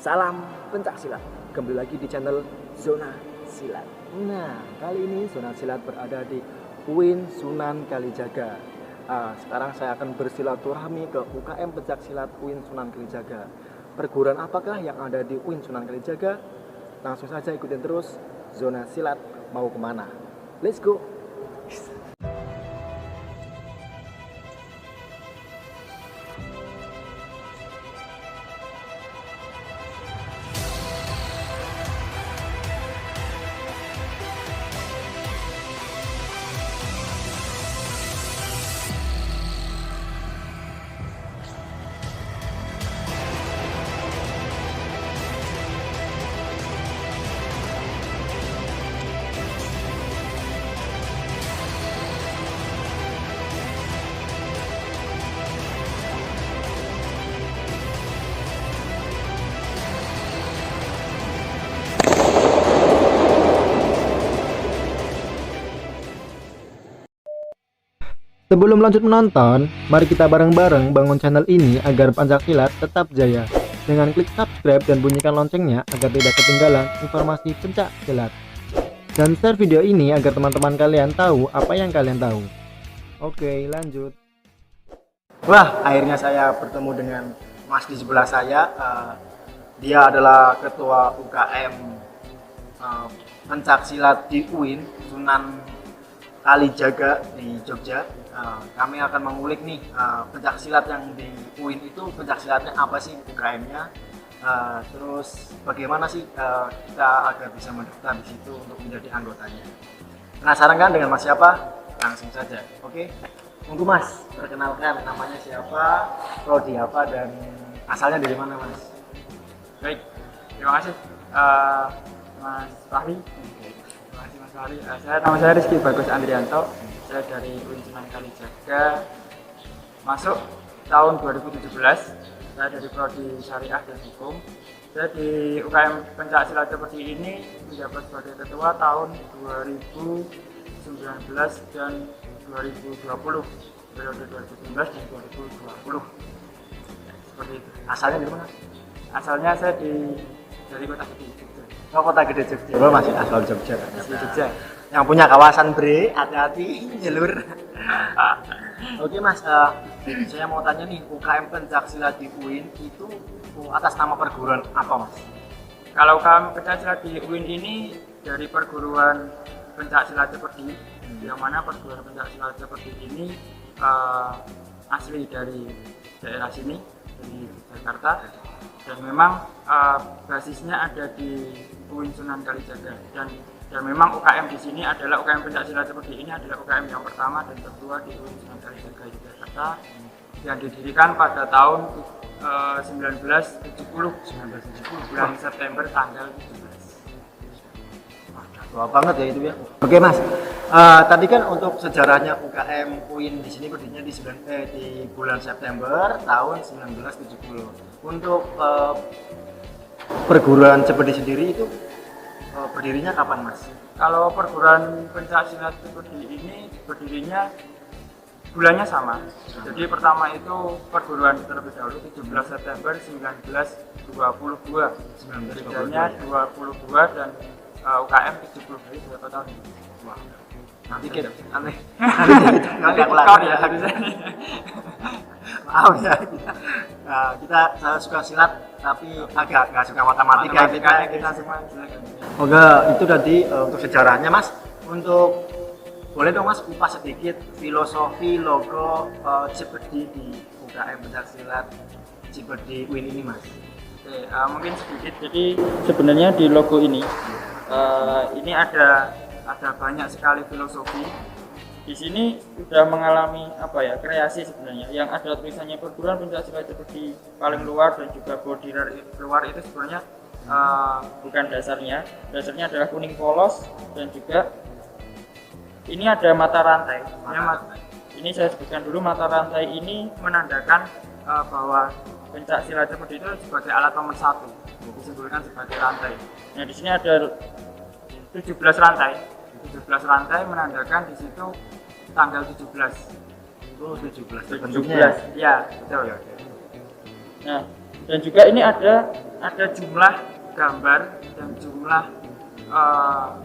Salam pencak silat. Kembali lagi di channel Zona Silat. Nah, kali ini Zona Silat berada di UIN Sunan Kalijaga. Sekarang saya akan bersilaturahmi ke UKM Pencak Silat UIN Sunan Kalijaga. Perguruan apakah yang ada di UIN Sunan Kalijaga? Langsung saja ikutin terus Zona Silat mau kemana. Let's go. Sebelum lanjut menonton, mari kita bareng-bareng bangun channel ini agar pencak silat tetap jaya. Dengan klik subscribe dan bunyikan loncengnya agar tidak ketinggalan informasi pencak silat. Dan share video ini agar teman-teman kalian tahu apa yang kalian tahu. Oke, lanjut. Wah, akhirnya saya bertemu dengan Mas di sebelah saya. Dia adalah ketua UKM pencak silat di UIN Sunan Kalijaga di Jogja. Kami akan mengulik nih pencak silat yang di UIN itu pencak silatnya apa sih, UKM-nya, terus bagaimana sih kita agar bisa mendaftar di situ untuk menjadi anggotanya. Penasaran kan dengan Mas siapa? Langsung saja. Oke, untuk Mas perkenalkan namanya siapa, prodi apa, dan asalnya dari mana Mas? Baik, terima kasih Mas Fahri. Terima kasih Mas Fahri. Nama saya Rizky Bagus Andrianto. Saya dari UIN Sunan Kalijaga, masuk tahun 2017. Saya dari prodi Syariah dan Hukum. Saya di UKM Pencak Silat seperti ini menjabat sebagai ketua tahun 2019 dan 2020, periode 2019 dan 2020. Seperti itu. Asalnya dari mana? Asalnya saya dari Kota Gede, Jogja. Oh, Kota Gede Jogja. Oh, masih asal Jogja. Asli Jogja. Yang punya kawasan bre, hati-hati jalur. Oke Mas, saya mau tanya nih, UKM Pencak Silat di UIN itu atas nama perguruan apa Mas? Kalau UKM Pencak Silat di UIN ini dari perguruan pencak silat seperti yang mana perguruan pencak silat seperti ini asli dari daerah sini, dari Jakarta, dan memang basisnya ada di UIN Sunan Kalijaga, dan memang UKM di sini adalah UKM pencak silat seperti ini adalah UKM yang pertama dan tertua di UIN Sunan Kalijaga di Jakarta, yang didirikan pada tahun 1970 bulan September tanggal 17. Tua banget ya itu ya. Oke Mas, tadi kan untuk sejarahnya UKM UIN di sini berdirinya di bulan September tahun 1970. Untuk perguruan seperti sendiri itu berdirinya kapan Mas? Kalau perguruan pencak silat seperti ini berdirinya bulannya sama. Jadi pertama itu perguruan terlebih dahulu 17 September 1922. Bedanya 22 dan UKM 70 dari berapa tahun? Wah, nanti aneh. Nanti aku lagi ya. Maaf ya. Saya suka silat tapi agak nggak suka matematika. Kita semua silakan. Oke, itu tadi untuk sejarahnya Mas. Untuk boleh dong Mas kupas sedikit filosofi logo Cipedi di UKM Pencak Silat Cipedi UIN ini Mas. Oke, mungkin sedikit. Jadi sebenarnya di logo ini ada banyak sekali filosofi. Di sini sudah mengalami kreasi sebenarnya, yang ada tulisannya perguruan pencak silat seperti paling luar dan juga body luar itu sebenarnya bukan dasarnya adalah kuning polos, dan juga ini ada mata rantai. Ini saya sebutkan dulu, mata rantai ini menandakan bahwa pencak silat seperti itu sebagai alat nomor 1, disimbolkan sebagai rantai. Nah di sini ada 17 rantai menandakan di situ tanggal 17. Oh, 17. 17. Ya, betul. Nah, dan juga ini ada ada jumlah gambar dan jumlah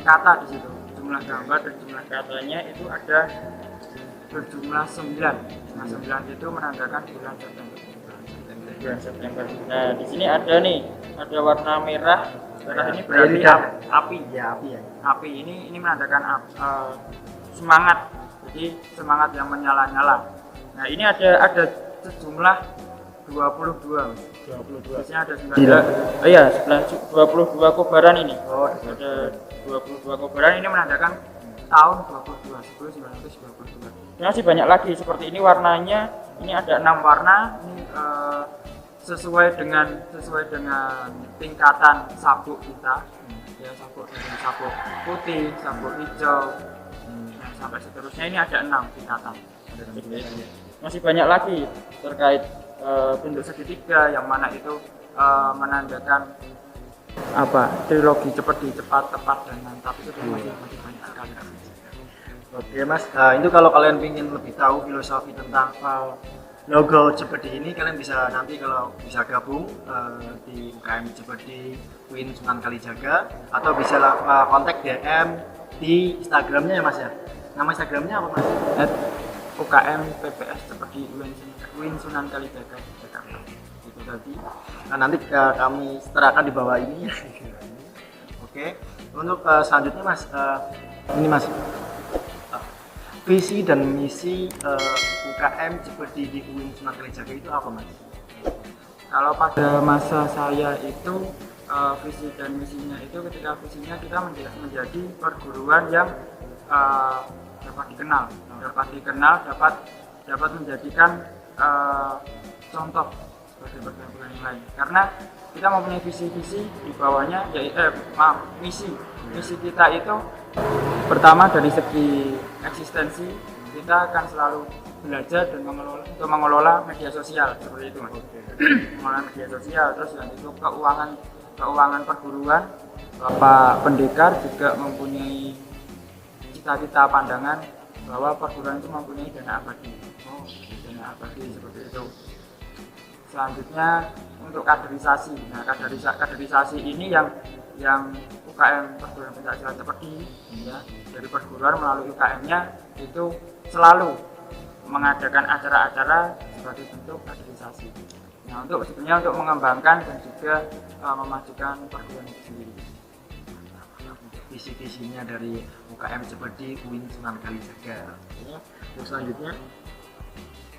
kata di situ. Jumlah gambar dan jumlah katanya itu ada berjumlah 9. Nah, 9 itu menandakan bulan September. Bulan September. Nah, di sini ada nih, ada warna merah. Merah ini berarti api. Ya, api ya. Api ini menandakan semangat. Jadi semangat yang menyala-nyala. Nah, ini ada sejumlah 22. Biasanya ada 9. Iya, 22 kobaran ini. Oh, ada 22 kobaran ini menandakan tahun 1922. Masih banyak lagi seperti ini warnanya. Ini ada 6 warna. Ini sesuai dengan tingkatan sabuk kita. Ya, sabuk putih, sabuk hijau, sampai seterusnya. Ini ada 6 tingkatan. Masih banyak lagi terkait bentuk segitiga yang mana itu menandakan trilogi cepat, tepat dan mantap. Itu masih banyak sekali. Oke Mas, itu kalau kalian ingin lebih tahu filosofi tentang logo Cepedi ini, kalian bisa nanti kalau bisa gabung di UKM Cepedi UIN Sunan Kalijaga, atau bisa kontak DM di Instagramnya ya Mas ya. Nama Instagramnya apa Mas? UKM PPS Cepedi UIN Sunan Kalijaga Jakarta. Itu tadi. Nah, nanti kami serahkan di bawah ini. Oke. Untuk selanjutnya Mas, ini Mas, visi dan misi UKM Cepedi di UIN Sunan Kalijaga itu apa Mas? Kalau pada masa saya itu visi dan misinya itu, ketika visinya kita menjadi perguruan yang dapat dikenal, dapat menjadikan contoh sebagai perguruan yang lain. Karena kita mempunyai visi-visi di bawahnya, misi kita itu pertama dari segi eksistensi, kita akan selalu belajar dan mengelola media sosial seperti itu Mas. Mengelola media sosial, terus yang itu keuangan perguruan. Bapak Pendekar juga mempunyai cita-cita pandangan bahwa perguruan itu mempunyai dana abadi. Dana abadi seperti itu. Selanjutnya untuk kaderisasi. Nah, kaderisasi ini yang UKM Perguruan Pencaksilat Cepedi ya, dari perguruan melalui UKM-nya itu selalu mengadakan acara-acara sebagai bentuk kaderisasi. Nah, sebenarnya untuk mengembangkan dan juga memajukan perguruan itu sendiri. Visi-visinya dari UKM Cepedi UIN Sunan Kalijaga. Ya. Terus selanjutnya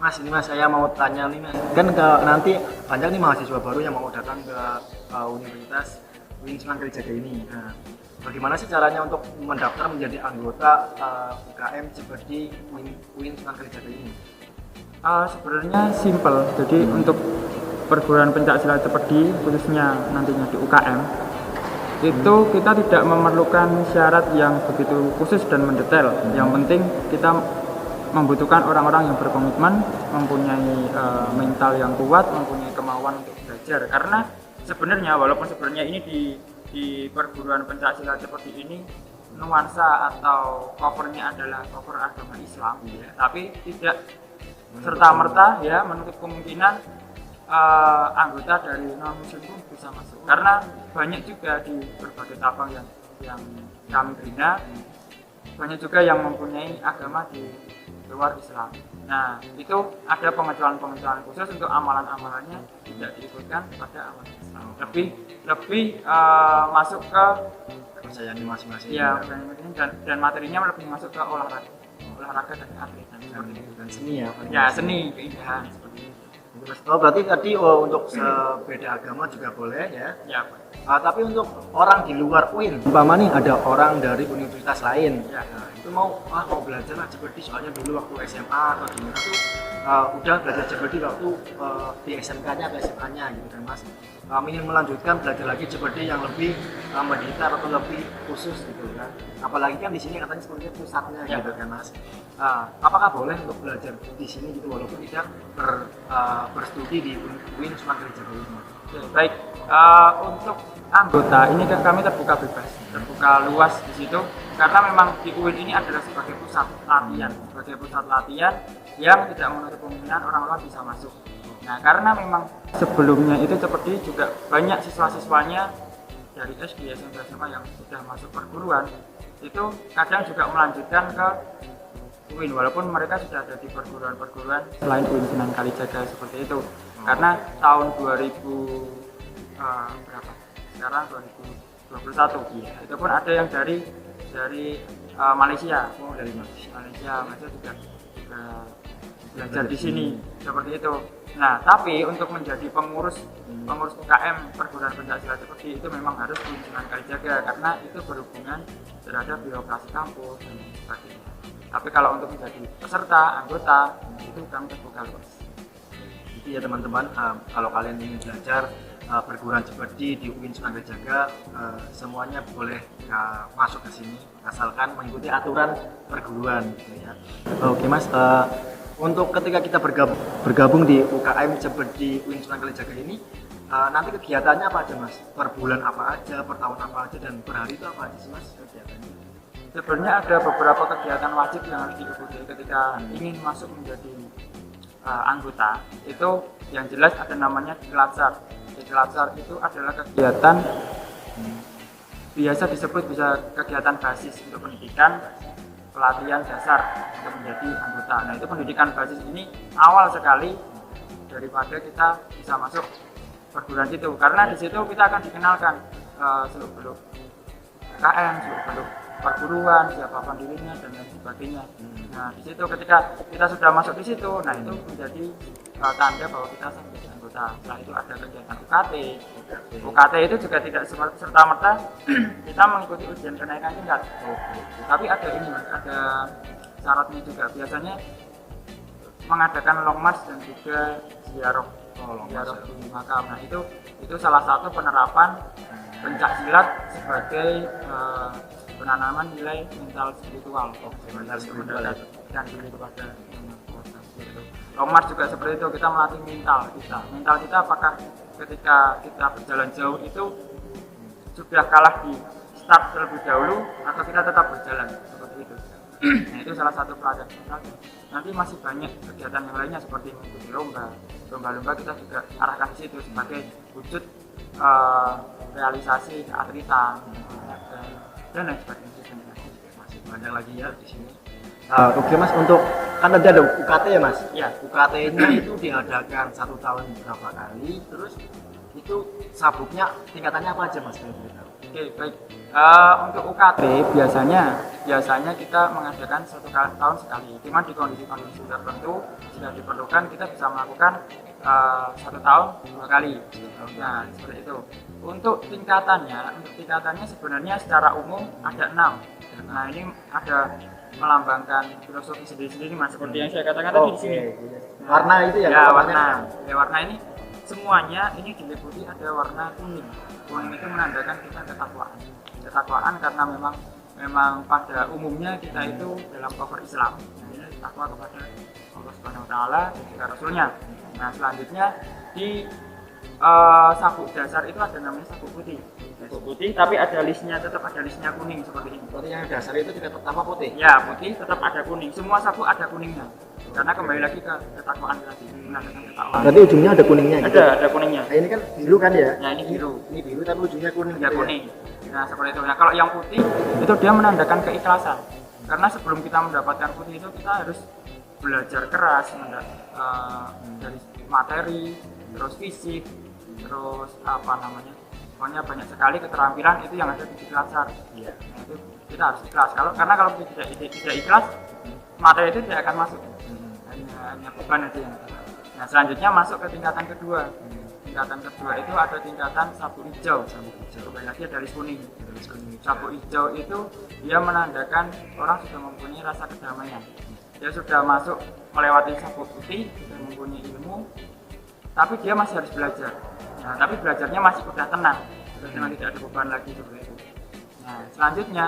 Mas, ini Mas, saya mau tanya nih Mas, kan nanti banyak nih mahasiswa baru yang mau datang ke Universitas UIN Sunan Kalijaga ini. Nah, bagaimana sih caranya untuk mendaftar menjadi anggota UKM Cepedi UIN Sunan Kalijaga ini? Sebenarnya simpel. Jadi untuk perguruan pencaksilat Cepedi, khususnya nantinya di UKM, itu kita tidak memerlukan syarat yang begitu khusus dan mendetail. Yang penting kita membutuhkan orang-orang yang berkomitmen, mempunyai mental yang kuat, mempunyai kemauan untuk belajar. Karena walaupun sebenarnya ini di perguruan pencaksilat seperti ini nuansa atau covernya adalah cover agama Islam, ya, tapi tidak serta-merta ya menutup kemungkinan anggota dari non-muslim pun bisa masuk. Karena banyak juga di berbagai cabang yang kami bina, banyak juga yang mempunyai agama di luar Islam. Nah, itu ada pengecualian khusus untuk amalan-amalannya tidak diikutkan pada amalan Islam. Lebih masuk ke kepercayaan masing-masing. Ya, dan materinya lebih masuk ke olahraga dan atlet dan seni ya. Ya, seni, keindahan seperti itu. Oh, berarti tadi untuk beda agama juga boleh ya? Ya. Tapi untuk orang di luar UIN, umpama nih ada orang dari universitas lain, ya, itu mau belajar lah Cepedi, soalnya dulu waktu SMA atau di mana tuh udah belajar Cepedi waktu di SMK-nya atau SMA-nya gitu kan Mas. Ingin melanjutkan belajar lagi Cepedi yang lebih mendetail atau lebih khusus gitu kan. Apalagi kan di sini katanya seperti pusatnya ya, gitu kan Mas. Apakah boleh untuk belajar di sini gitu walaupun tidak berstudi di UIN Sunan Kalijaga ini? Baik, untuk anggota ini kan kami terbuka bebas, terbuka luas di situ karena memang di UIN ini adalah sebagai pusat latihan yang tidak menutup kemungkinan orang-orang bisa masuk. Nah, karena memang sebelumnya itu seperti juga banyak siswa-siswanya dari SD, SMP, SMA yang sudah masuk perguruan itu kadang juga melanjutkan ke UIN walaupun mereka sudah ada di perguruan-perguruan selain UIN Sunan Kalijaga seperti itu. Karena tahun 2000 berapa? Sekarang 2021. Iya. Itu pun ada yang dari Malaysia. Oh, dari Malaysia. Malaysia juga belajar di sini seperti itu. Nah, tapi untuk menjadi pengurus UKM perguruan pencaksilat seperti itu memang harus UIN Sunan Kalijaga karena itu berhubungan terhadap birokrasi kampus dan sebagainya. Tapi kalau untuk menjadi peserta, anggota itu kami terbuka luas. Jadi ya teman-teman, kalau kalian ingin belajar perguruan seperti di UIN Sunan Kalijaga, semuanya boleh masuk ke sini asalkan mengikuti aturan perguruan gitu ya. Oke Mas, untuk ketika kita bergabung di UKM seperti UIN Sunan Kalijaga ini, nanti kegiatannya apa aja Mas? Per bulan apa aja, per tahun apa aja, dan per hari itu apa aja sih Mas kegiatannya? Sebenarnya ada beberapa kegiatan wajib yang harus diikuti ketika ingin masuk menjadi anggota. Itu yang jelas ada namanya Diklatsar. Diklatsar itu adalah kegiatan biasa disebut bisa kegiatan basis untuk pendidikan pelatihan dasar untuk menjadi anggota. Nah, itu pendidikan basis ini awal sekali daripada kita bisa masuk perguruan itu, karena di situ kita akan dikenalkan seluk-beluk KM, seluk-beluk perguruan, siapa pendirinya dan lain sebagainya. Nah, di situ ketika kita sudah masuk di situ, nah itu menjadi tanda bahwa kita sudah menjadi anggota. Setelah itu ada kegiatan UKT. UKT itu juga tidak serta-merta kita mengikuti ujian kenaikan tingkat. Tapi ada ini Mas, ada syaratnya juga. Biasanya mengadakan long march dan juga ziarah di makam. Nah, itu salah satu penerapan pencaksilat sebagai penanaman nilai mental spiritual dan diri kepada long march juga seperti itu, kita melatih mental kita apakah ketika kita berjalan jauh itu sudah kalah di start terlebih dahulu atau kita tetap berjalan seperti itu. Nah, itu salah satu pelajaran. Nanti masih banyak kegiatan yang lainnya seperti mengikuti lomba kita juga arahkan di situ sebagai wujud realisasi keatletan dan lain sebagainya. Masih banyak lagi ya di sini. Oke Mas, untuk kan tadi ada UKT ya Mas? Ya. UKT-nya itu diadakan 1 tahun berapa kali, terus itu sabuknya tingkatannya apa aja Mas? Oke, baik. Untuk UKT biasanya kita mengadakan 1 tahun sekali. Cuma di kondisi-kondisi tertentu jika diperlukan kita bisa melakukan 1 tahun 2 kali. Nah, seperti itu. Untuk tingkatannya sebenarnya secara umum ada 6. Nah, ini ada melambangkan filosofi sendiri-sendiri Mas, seperti yang saya katakan tadi di sini. Warna itu ya? Ya, warna ini semuanya ini diliputi ada warna kuning. Kuning itu menandakan kita ketakwaan karena memang pada umumnya kita itu dalam cover Islam. Nah, ini takwa kepada Allah Subhanahu wa taala dan juga Rasulnya. Nah, selanjutnya di sabuk dasar itu ada namanya sabuk putih, tapi ada listnya, tetap ada listnya kuning seperti ini. Berarti yang dasar itu tidak pertama putih? Ya, putih tetap ada kuning, semua sabuk ada kuningnya karena kembali lagi ke ketakwaan tadi, menandakan ketakwaan. Berarti ujungnya ada kuningnya gitu? Ada kuningnya. Nah, ini kan biru kan ya? Nah, ini biru tapi ujungnya kuning. Ya, kuning. Nah, seperti itu. Nah, kalau yang putih itu dia menandakan keikhlasan, karena sebelum kita mendapatkan putih itu kita harus belajar keras dari materi, terus fisik, terus pokoknya banyak sekali keterampilan itu yang ada di Diklatsar. Iya. Nah, itu kita harus ikhlas. Karena kalau tidak ikhlas, materi itu tidak akan masuk. Hanya beban aja yang ada. Nah, selanjutnya masuk ke tingkatan kedua. Tingkatan kedua itu ada tingkatan sabuk hijau. Kembali lagi ada garis kuning. Sabuk hijau itu dia menandakan orang sudah mempunyai rasa kedamaian. Dia sudah masuk melewati sabuk putih, sudah mempunyai ilmu, tapi dia masih harus belajar. Nah, tapi belajarnya masih sudah tenang tidak ada beban lagi seperti itu. Nah, selanjutnya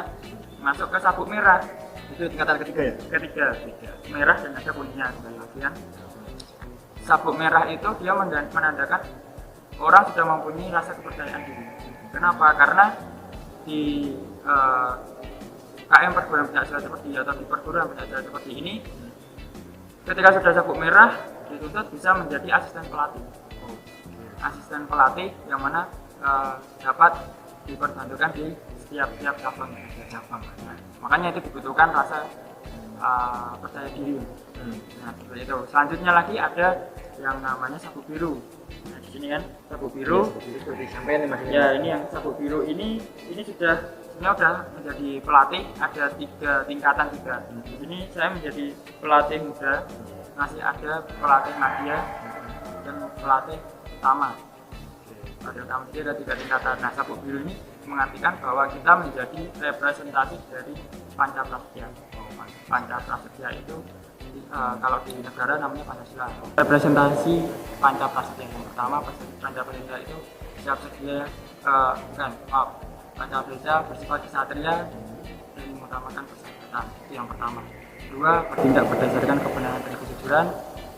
masuk ke sabuk merah. Itu tingkatan ketiga ya? Ketiga. Merah dan ada kuningnya kembali lagi kan. Sabuk merah itu dia menandakan orang sudah mempunyai rasa kepercayaan diri. Kenapa? Karena di KM perguruan pencaksilat seperti atau di perguruan pencaksilat seperti ini, ketika sudah sabuk merah dituntut bisa menjadi asisten pelatih. Asisten pelatih yang mana dapat diperbantukan di setiap cabang. Nah, makanya itu dibutuhkan rasa percaya diri. Nah, seperti itu. Selanjutnya lagi ada yang namanya sabuk biru. Nah, di sini kan sabuk biru. Sampai nih Mas. Ya, ini yang sabuk biru ini sudah menjadi pelatih, ada 3 tingkatan juga. Di sini saya menjadi pelatih muda, masih ada pelatih media dan pelatih utama. Pada utama itu ada 3 tingkatan. Nah, sabuk biru ini mengartikan bahwa kita menjadi representasi dari Pancaprasetya. Pancaprasetya itu kalau di negara namanya Pancasila. Representasi Pancaprasetya yang pertama, Pancaprasetya itu siap sedia Pancaprasetya bersifat kesatria dan mengutamakan persahabatan. Itu yang pertama. 2, bertindak berdasarkan kebenaran dan kejujuran.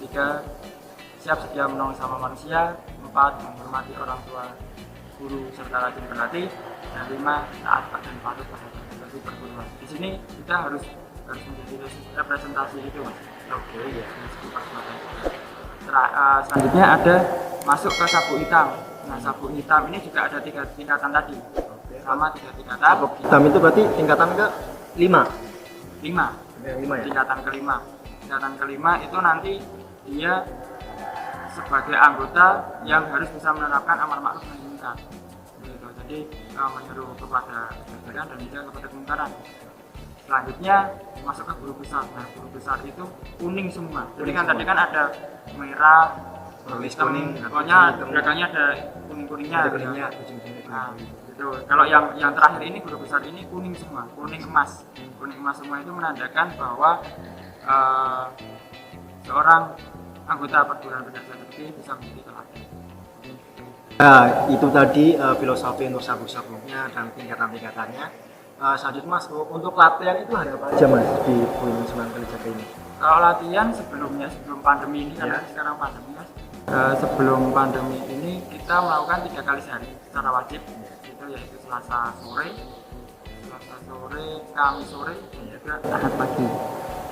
3, siap sedia menolong sama manusia. 4, menghormati orang tua, guru serta rajin berlatih. Dan 5, taat dan patuh pada perguruan. Di sini kita harus menjadi representasi itu, Mas. Oke, ya. Selanjutnya ada masuk ke sabuk hitam. Nah, sabuk hitam ini juga ada 3 tingkatan tadi. Sama 3 tingkatan. Sabuk hitam itu berarti tingkatan ke 5. 5. Yang 5 ya. Tingkatan kelima. Tingkatan kelima itu nanti dia sebagai anggota yang harus bisa menerapkan amar ma'ruf nahi munkar. Gitu. Jadi menyeru kepada kebaikan dan juga kepada kemungkaran. Selanjutnya masuk ke guru besar. Nah, guru besar itu kuning semua. Jadi kan tadi kan ada merah, kuning, pokoknya belakangnya ada kuning-kuningnya. Ada kuningnya. Nah, gitu. Kalau yang terakhir ini guru besar ini kuning semua, kuning emas. Kuning emas semua itu menandakan bahwa seorang anggota perguruan pendidikan seperti bisa menjadi teladan. Nah, itu tadi filosofi untuk sabuk-sabuknya dan tingkatan-tingkatannya. Selanjutnya Mas, untuk latihan itu ada apa aja Mas di UIN Sunan Kalijaga ini? Kalau latihan sebelum pandemi ini, karena sekarang pandemi Mas, sebelum pandemi ini kita melakukan 3 kali sehari secara wajib, itu yaitu Selasa sore, Kamis sore, dan juga Ahad pagi.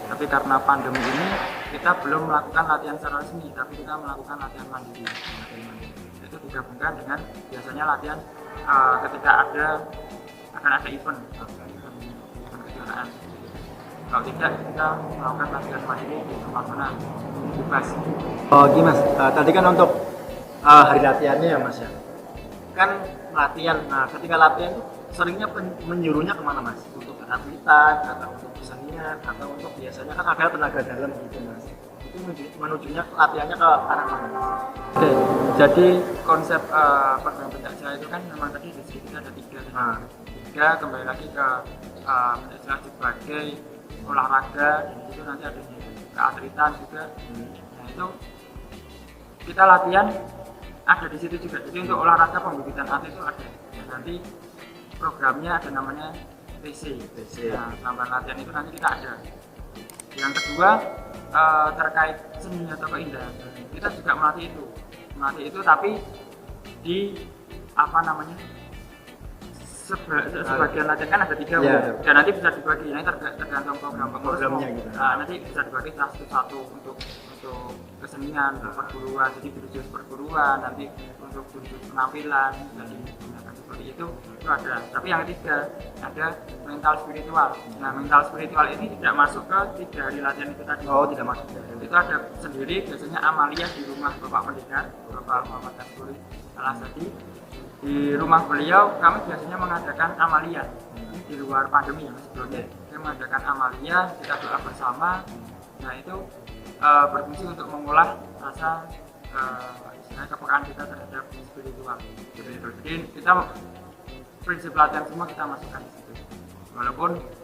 Tapi karena pandemi ini kita belum melakukan latihan secara resmi, tapi kita melakukan latihan mandiri. Itu digabungkan dengan biasanya latihan ketika akan ada event kejuaraan. Kalau tidak, kita melakukan latihan mandiri di tempat mana bebas. Oh gini Mas, tadi kan untuk hari latihannya ya Mas ya. Kan latihan, nah ketika latihan itu seringnya menyuruhnya kemana Mas? Untuk atletan, atau untuk kesenian, atau untuk biasanya kan ada tenaga dalam gitu Mas. Itu menujunya latihannya ke arah mana Mas? Oke, jadi konsep program pencaksilat itu kan memang tadi di sini ada 3. Kembali lagi ke pencaksilat sebagai olahraga, dan itu nanti ada keatletan juga. Nah itu kita latihan ada di situ juga. Jadi untuk olahraga pembibitan atlet itu ada. Dan nanti programnya ada namanya TC. Nah, tambahan latihan itu nanti kita ada. Yang kedua terkait seni atau keindahan, kita juga melatih itu tapi di sebagian latihan kan ada 3 dan nanti bisa dibagi, nanti tergantung programnya gitu. Nanti bisa dibagi satu untuk kesenian, untuk perguruan, jadi jurus perguruan, nanti untuk jurus penampilan, jadi seperti itu ada. Tapi yang ketiga ada mental spiritual. Nah, mental spiritual ini tidak masuk ke 3 hari latihan itu tadi. Oh, tidak masuk. Itu ada sendiri, biasanya amalia di rumah Bapak Pendekar, Bapak Muhammad Kasturi Alasadi. Di rumah beliau kami biasanya mengadakan amalia di luar pandemi ya sebelumnya. Kita mengadakan amalia, kita doa bersama. Nah itu berfungsi untuk mengolah rasa kepekaan kita terhadap spiritual. Jadi kita prinsip latihan semua kita masukkan di situ.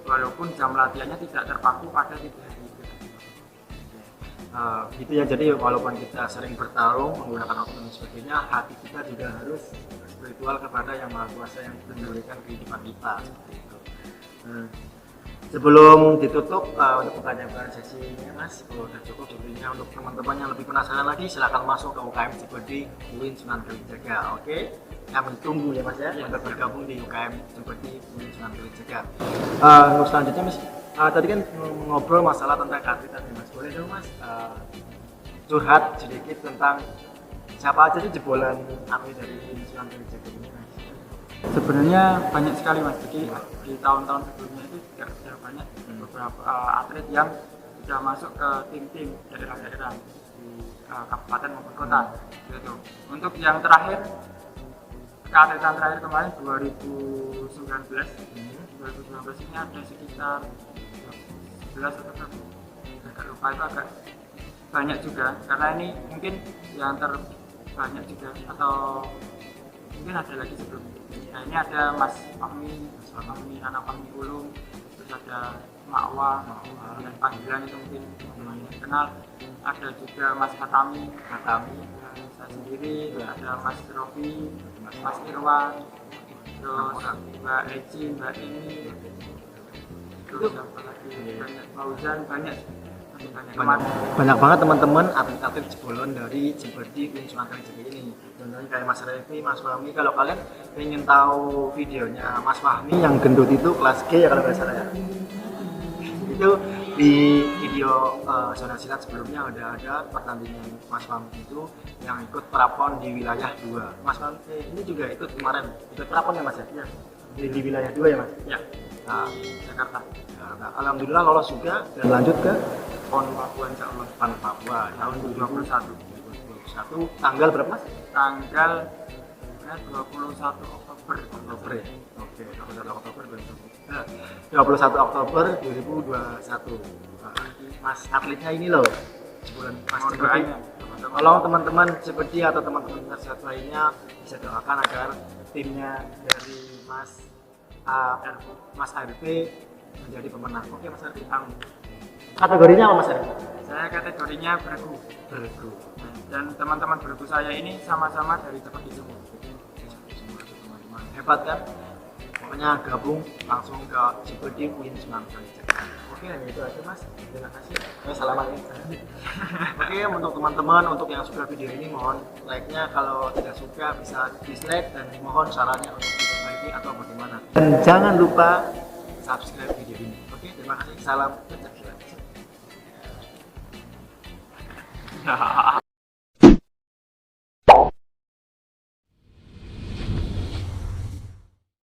Walaupun jam latihannya tidak terpaku pada 3 hari. Gitu ya, jadi walaupun kita sering bertarung menggunakan waktu dan sebagainya, hati kita juga harus spiritual kepada Yang Maha Kuasa yang mengendalikan kehidupan kita seperti itu. Sebelum ditutup untuk pertanyaan sesinya Mas, kalau sudah cukup sebenarnya untuk teman-teman yang lebih penasaran lagi silahkan masuk ke UKM Jebodi UIN Sunan Kalijaga. Oke, kami tunggu ya Mas ya untuk bergabung di UKM Jebodi UIN Sunan Kalijaga. Untuk selanjutnya Mas, tadi kan ngobrol masalah tentang keatletan ya Mas, boleh dong Mas curhat sedikit tentang siapa aja sih jebolan atlet dari Sunan Kalijaga ini, Mas? Sebenarnya banyak sekali Mas. Jadi di tahun-tahun sebelumnya itu juga sudah banyak beberapa atlet yang sudah masuk ke tim-tim daerah-daerah di kabupaten maupun kota. Gitu. Untuk yang terakhir, keatletan terakhir kemarin 2019 ini ada sekitar 11 atau berapa? Agak lupa, itu agak banyak juga karena ini mungkin yang terbanyak juga atau mungkin ada lagi sebelumnya. Nah ini ada Mas Fahmi, Nana Fahmi Ulum, terus ada Makwa dan panggilan itu mungkin teman-teman yang kenal. Ada juga Mas Fatami, saya sendiri, ada Mas Rofi, Mas Irwan, terus Mbak Eci, Mbak Eni, terus apa lagi, banyak Fauzan, banyak banget teman-teman atlet-atlet jebolan dari Jemberdi Wing Sunan Kalijaga ini. Contohnya kayak Mas Revi, Mas Fahmi. Kalau kalian ingin tahu videonya Mas Fahmi yang gendut itu kelas G ya kalau nggak salah ya, itu di video zona silat sebelumnya udah ada pertandingan Mas Fahmi itu yang ikut prapon di wilayah 2. Mas Fahmi ini juga ikut kemarin, ikut prapon ya Mas ya? Di wilayah 2 ya Mas? Ya, Nah, Jakarta. Nah, alhamdulillah lolos juga dan lanjut ke PON Papua insya Allah. PON Papua tahun 2021. Tanggal berapa Mas? Tanggal 21 Oktober. Oktober ya? Oke, 21 Oktober 2021. Mas atletnya ini loh, bulan Mas Jemberdi. Tolong teman-teman seperti atau teman-teman peserta lainnya bisa doakan agar timnya dari Mas ARP menjadi pemenang. Oke Mas ARP. Kategorinya apa Mas ARP? Saya kategorinya bergu. Dan teman-teman bergu saya ini sama-sama dari Jemberdi semua. Hebat kan? Pokoknya gabung langsung ke Jemberdi Wing Sunan Kalijaga. Oke, hanya itu aja Mas. Terima kasih. Selamat ya. Oke, untuk teman-teman, untuk yang suka video ini mohon like-nya, kalau tidak suka bisa dislike dan mohon sarannya untuk diperbaiki atau bagaimana. Dan jangan lupa subscribe video ini. Oke, terima kasih. Salam pencak silat.